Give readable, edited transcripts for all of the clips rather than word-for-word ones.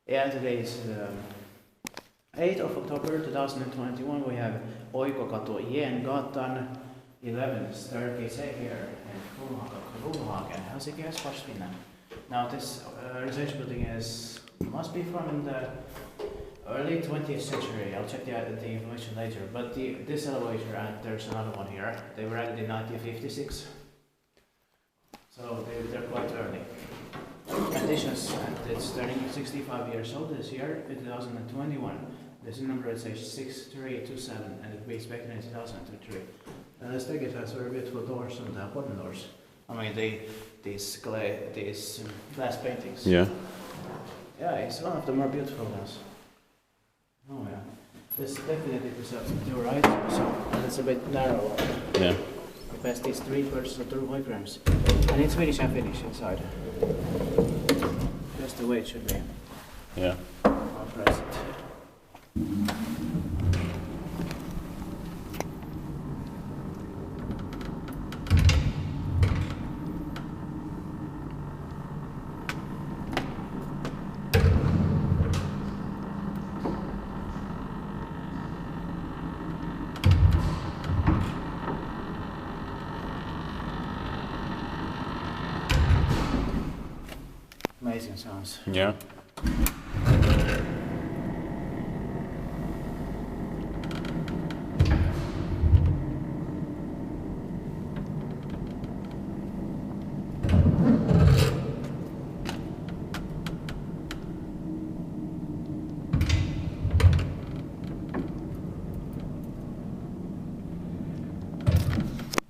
Yeah, today is 8th of October 2021. We have Oikokatu Gatan 11 staircase here in Kone, Helsinki, Finland. Now this research building must be from the early 20th century. I'll check the information later. But this elevator and there's another one here. They were added in 1956, so they're quite early. Additions, and it's turning 65 years old this year, in 2021. This number is 6327, and it will be expected in 2023. And the staircase has very beautiful doors and wooden doors. I mean, these glass paintings. Yeah. Yeah, it's one of the more beautiful ones. Oh yeah. This definitely preserves to the right, so, and it's a bit narrow. Yeah. It has these 3/4 of 2 grams. And it's Swedish and Finnish inside. Just the way it should be. Yeah. I'll press it. Amazing sounds. Yeah.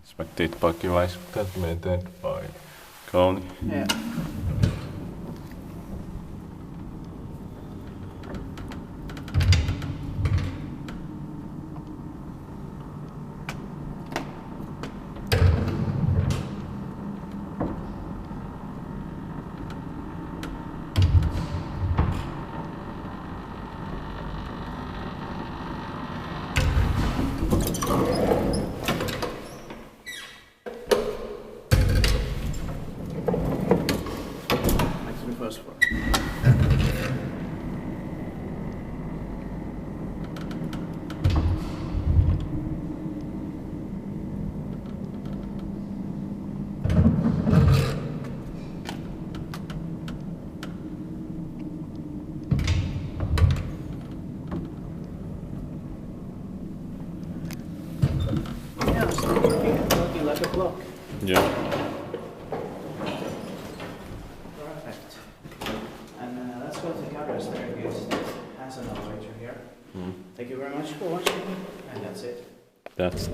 Expected device calculated by Kone. Yeah. First floor. Yeah, it's looking like a block. Yeah. Perfect. And let's go to the other staircase that has an elevator here. Thank you very much for watching, and that's it. That's